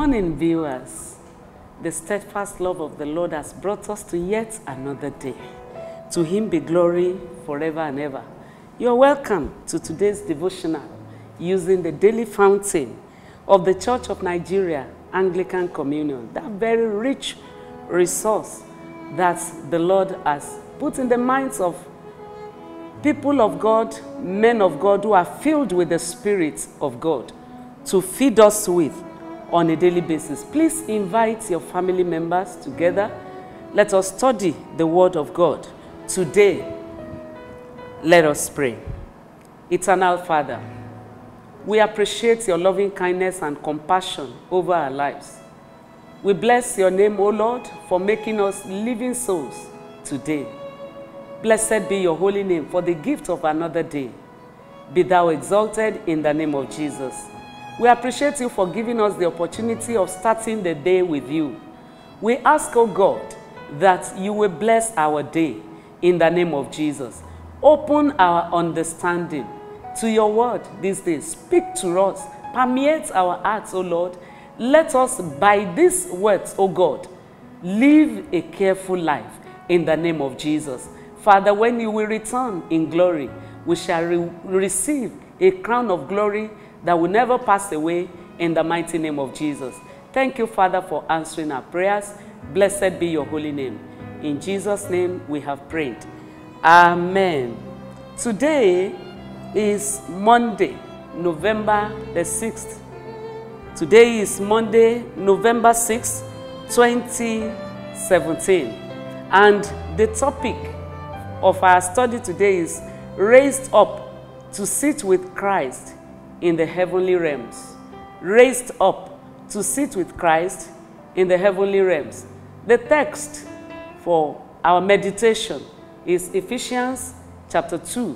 morning, viewers. The steadfast love of the Lord has brought us to yet another day. To him be glory forever and ever. You're welcome to today's devotional using the daily fountain of the Church of Nigeria Anglican Communion, that very rich resource that the Lord has put in the minds of people of God, men of God who are filled with the Spirit of God to feed us with on a daily basis. Please invite your family members together. Let us study the Word of God. Today, let us pray. Eternal Father, we appreciate your loving kindness and compassion over our lives. We bless your name, O Lord, for making us living souls today. Blessed be your holy name for the gift of another day. Be thou exalted in the name of Jesus. We appreciate you for giving us the opportunity of starting the day with you. We ask, O God, that you will bless our day in the name of Jesus. Open our understanding to your word this day. Speak to us. Permeate our hearts, O Lord. Let us, by these words, O God, live a careful life in the name of Jesus. Father, when you will return in glory, we shall receive a crown of glory that will never pass away in the mighty name of Jesus. Thank you, Father, for answering our prayers. Blessed be your holy name. In Jesus' name we have prayed. Amen. Today is Monday, November the 6th. Today is Monday, November 6th, 2017. And the topic of our study today is raised up to sit with Christ in the heavenly realms. Raised up to sit with Christ in the heavenly realms. The text for our meditation is Ephesians chapter 2,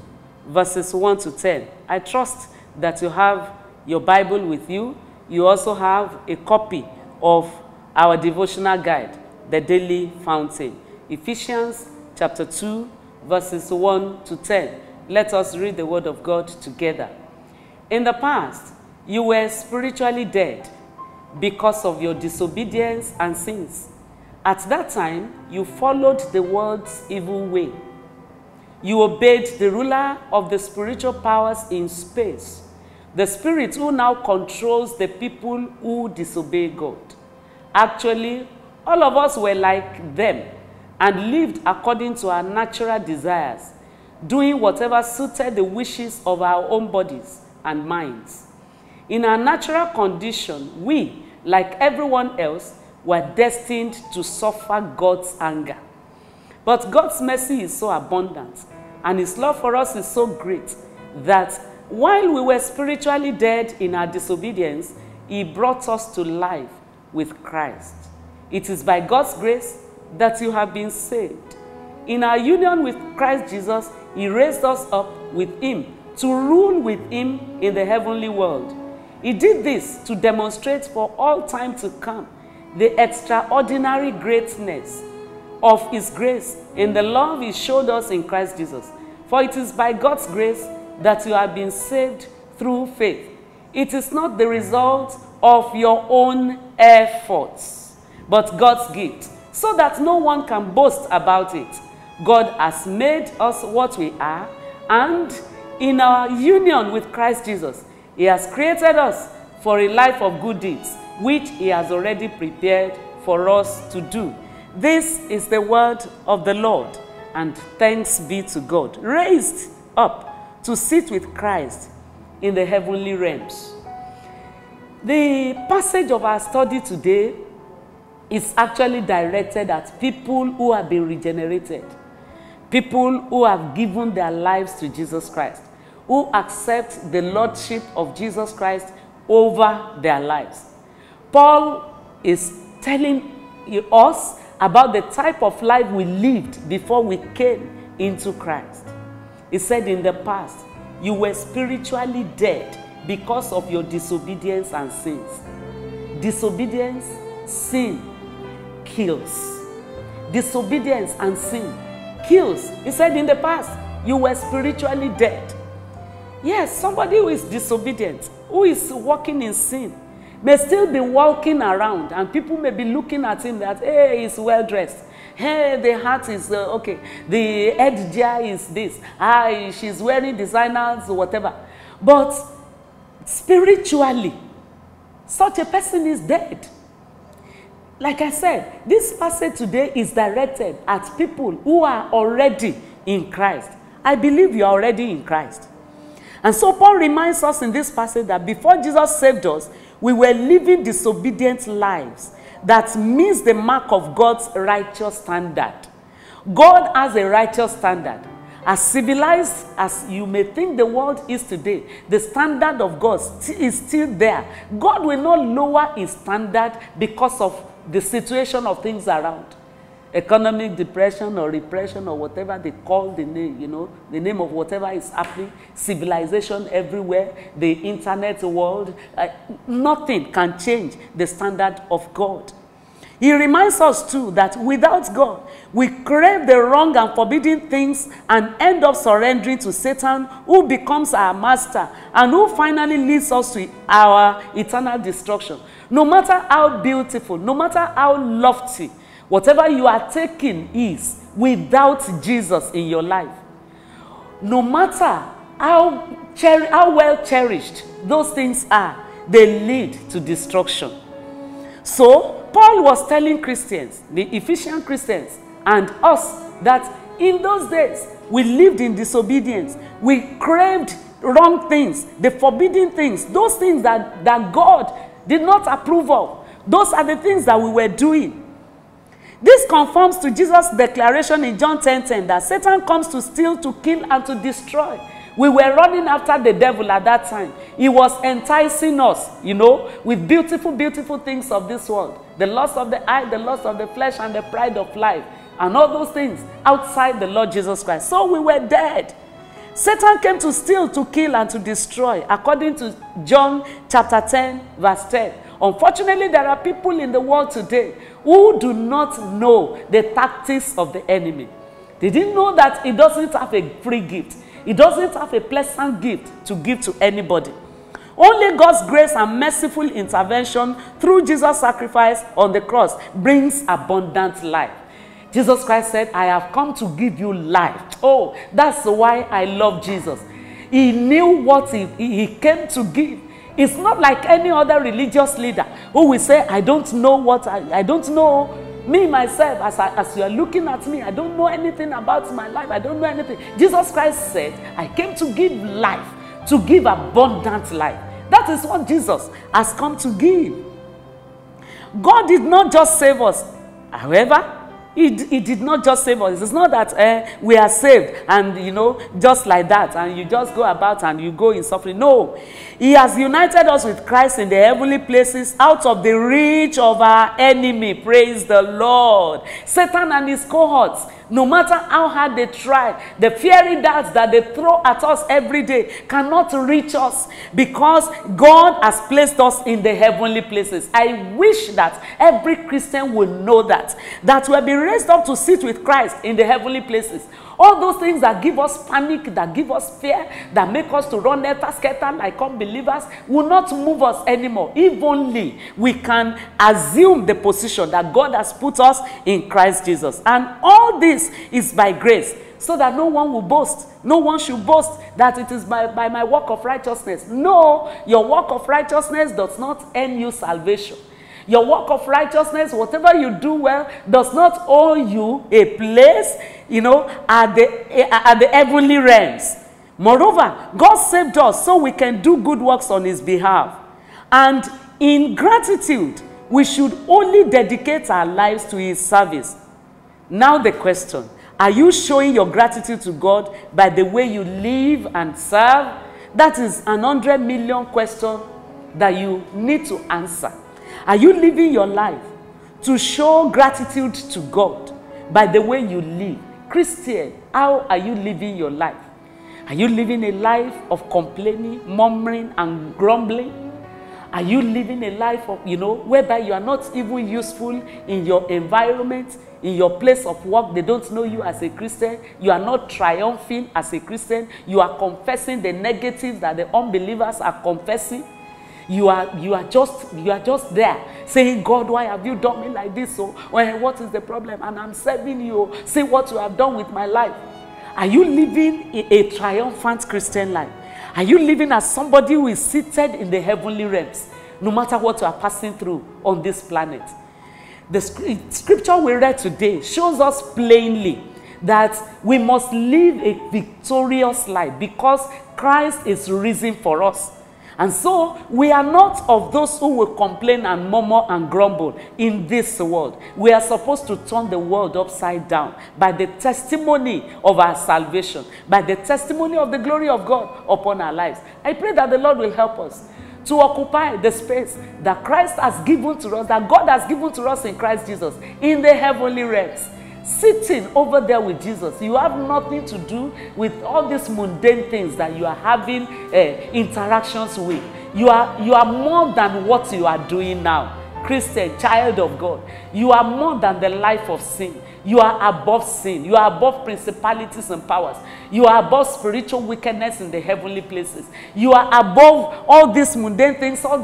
verses 1 to 10. I trust that you have your Bible with you. You also have a copy of our devotional guide, the Daily Fountain. Ephesians chapter 2, verses 1 to 10. Let us read the word of God together. In the past, you were spiritually dead because of your disobedience and sins. At that time, you followed the world's evil way. You obeyed the ruler of the spiritual powers in space, the spirit who now controls the people who disobey God. Actually, all of us were like them and lived according to our natural desires, doing whatever suited the wishes of our own bodies and minds. In our natural condition, we, like everyone else, were destined to suffer God's anger. But God's mercy is so abundant, and his love for us is so great, that while we were spiritually dead in our disobedience, he brought us to life with Christ. It is by God's grace that you have been saved. In our union with Christ Jesus, he raised us up with him to rule with him in the heavenly world. He did this to demonstrate for all time to come the extraordinary greatness of his grace in the love he showed us in Christ Jesus. For it is by God's grace that you have been saved through faith. It is not the result of your own efforts, but God's gift, so that no one can boast about it. God has made us what we are, and in our union with Christ Jesus, he has created us for a life of good deeds, which he has already prepared for us to do. This is the word of the Lord, and thanks be to God. Raised up to sit with Christ in the heavenly realms. The passage of our study today is actually directed at people who have been regenerated, people who have given their lives to Jesus Christ, who accept the lordship of Jesus Christ over their lives. Paul is telling us about the type of life we lived before we came into Christ. He said, in the past, you were spiritually dead because of your disobedience and sins. Disobedience, sin, kills. Disobedience and sin kills. He said, in the past, you were spiritually dead. Yes, somebody who is disobedient, who is walking in sin, may still be walking around, and people may be looking at him that, hey, he's well dressed. Hey, the hat is okay. The headgear is this. She's wearing designers, whatever. But spiritually, such a person is dead. Like I said, this passage today is directed at people who are already in Christ. I believe you are already in Christ. And so Paul reminds us in this passage that before Jesus saved us, we were living disobedient lives that meets the mark of God's righteous standard. God has a righteous standard. As civilized as you may think the world is today, the standard of God is still there. God will not lower his standard because of the situation of things around. Economic depression or repression or whatever they call the name, you know, the name of whatever is happening, civilization everywhere, the internet world, nothing can change the standard of God. He reminds us too that without God, we crave the wrong and forbidden things and end up surrendering to Satan, who becomes our master and who finally leads us to our eternal destruction. No matter how beautiful, no matter how lofty, whatever you are taking is without Jesus in your life. No matter how well cherished those things are, they lead to destruction. So, Paul was telling Christians, the Ephesian Christians, and us, that in those days, we lived in disobedience. We craved wrong things, the forbidden things, those things that God did not approve of. Those are the things that we were doing. This conforms to Jesus' declaration in John 10:10 that Satan comes to steal, to kill, and to destroy. We were running after the devil at that time. He was enticing us, you know, with beautiful, beautiful things of this world. The lust of the eye, the lust of the flesh, and the pride of life. And all those things outside the Lord Jesus Christ. So we were dead. Satan came to steal, to kill, and to destroy, according to John chapter 10, verse 10. Unfortunately, there are people in the world today who do not know the tactics of the enemy. They didn't know that he doesn't have a free gift. He doesn't have a pleasant gift to give to anybody. Only God's grace and merciful intervention through Jesus' sacrifice on the cross brings abundant life. Jesus Christ said, I have come to give you life. Oh, that's why I love Jesus. He knew what he came to give. It's not like any other religious leader who will say, I don't know what, I don't know me, myself, as you are looking at me, I don't know anything about my life. I don't know anything. Jesus Christ said, I came to give life, to give abundant life. That is what Jesus has come to give. God did not just save us. However, He did not just save us. It's not that we are saved and, you know, just like that, and you just go about and you go in suffering. No. He has united us with Christ in the heavenly places out of the reach of our enemy. Praise the Lord. Satan and his cohorts, no matter how hard they try, the fiery darts that they throw at us every day cannot reach us because God has placed us in the heavenly places. I wish that every Christian will know that we'll be raised up to sit with Christ in the heavenly places. All those things that give us panic, that give us fear, that make us to run scatter like unbelievers will not move us anymore. If only we can assume the position that God has put us in Christ Jesus. And all this is by grace, so that no one will boast. No one should boast that it is by my work of righteousness. No, your work of righteousness does not earn you salvation. Your work of righteousness, whatever you do well, does not owe you a place, you know, at the heavenly realms. Moreover, God saved us so we can do good works on his behalf. And in gratitude, we should only dedicate our lives to his service. Now the question, are you showing your gratitude to God by the way you live and serve? That is an 100 million question that you need to answer. Are you living your life to show gratitude to God by the way you live? Christian, how are you living your life? Are you living a life of complaining, murmuring, and grumbling? Are you living a life of, you know, whereby you are not even useful in your environment, in your place of work? They don't know you as a Christian. You are not triumphing as a Christian. You are confessing the negatives that the unbelievers are confessing. you are just there saying, God, why have you done me like this? So, what is the problem? And I'm serving you. See what you have done with my life. Are you living a triumphant Christian life? Are you living as somebody who is seated in the heavenly realms, no matter what you are passing through on this planet? The scripture we read today shows us plainly that we must live a victorious life because Christ is risen for us. And so we are not of those who will complain and murmur and grumble in this world. We are supposed to turn the world upside down by the testimony of our salvation, by the testimony of the glory of God upon our lives. I pray that the Lord will help us to occupy the space that Christ has given to us, that God has given to us in Christ Jesus, in the heavenly realms. Sitting over there with Jesus, you have nothing to do with all these mundane things that you are having interactions with. You are more than what you are doing now. Christian, child of God, you are more than the life of sin. You are above sin. You are above principalities and powers. You are above spiritual wickedness in the heavenly places. You are above all these mundane things, all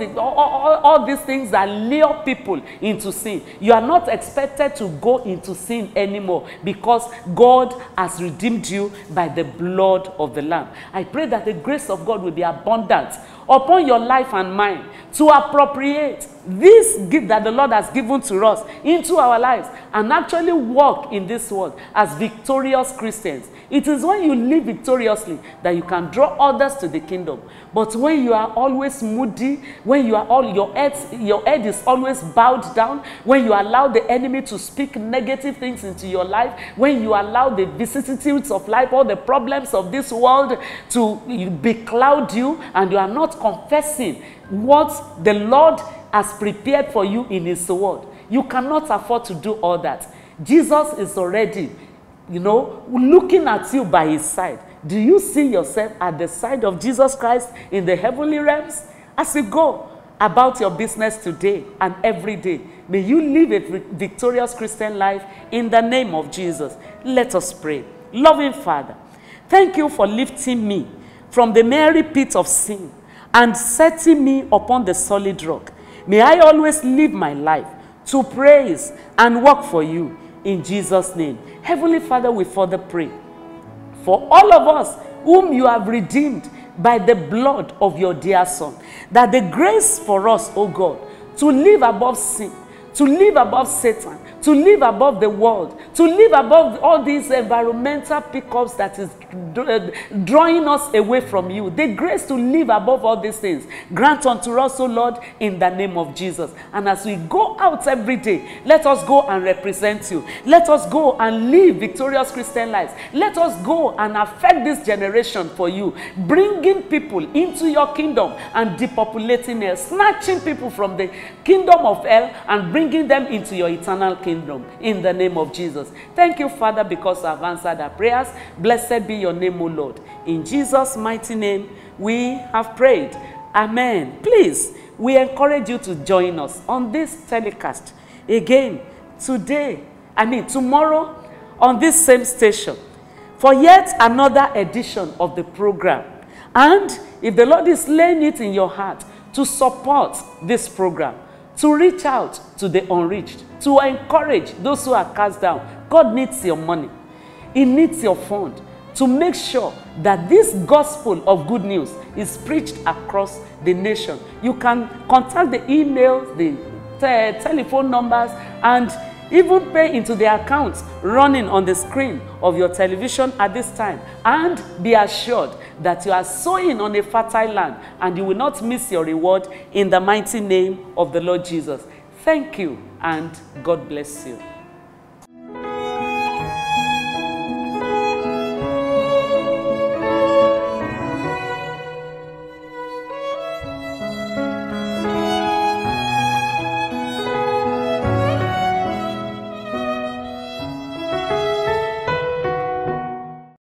these things that lure people into sin. You are not expected to go into sin anymore because God has redeemed you by the blood of the Lamb. I pray that the grace of God will be abundant upon your life and mine to appropriate this gift that the Lord has given to us into our lives and actually walk in this world as victorious Christians. It is when you live victoriously that you can draw others to the kingdom. But when you are always moody, when you are your head is always bowed down, when you allow the enemy to speak negative things into your life, when you allow the vicissitudes of life, all the problems of this world to becloud you, and you are not confessing what the Lord has prepared for you in his word, you cannot afford to do all that. Jesus is already, looking at you by his side. Do you see yourself at the side of Jesus Christ in the heavenly realms? As you go about your business today and every day, may you live a victorious Christian life in the name of Jesus. Let us pray. Loving Father, thank you for lifting me from the miry pit of sin and setting me upon the solid rock. May I always live my life to praise and work for you in Jesus' name. Heavenly Father, we further pray for all of us whom you have redeemed by the blood of your dear Son, that the grace for us, O God, to live above sin, to live above Satan, to live above the world, to live above all these environmental pickups that is drawing us away from you. The grace to live above all these things. Grant unto us, O Lord, in the name of Jesus. And as we go out every day, let us go and represent you. Let us go and live victorious Christian lives. Let us go and affect this generation for you, bringing people into your kingdom and depopulating hell, snatching people from the kingdom of hell and bringing them into your eternal kingdom in the name of Jesus. Thank you, Father, because you have answered our prayers. Blessed be your name, O Lord. In Jesus' mighty name, we have prayed. Amen. Please, we encourage you to join us on this telecast again tomorrow on this same station for yet another edition of the program. And if the Lord is laying it in your heart to support this program, to reach out to the unreached, to encourage those who are cast down, God needs your money. He needs your fund to make sure that this gospel of good news is preached across the nation. You can contact the emails, the telephone numbers, and even pay into the accounts running on the screen of your television at this time. And be assured that you are sowing on a fertile land and you will not miss your reward in the mighty name of the Lord Jesus. Thank you and God bless you.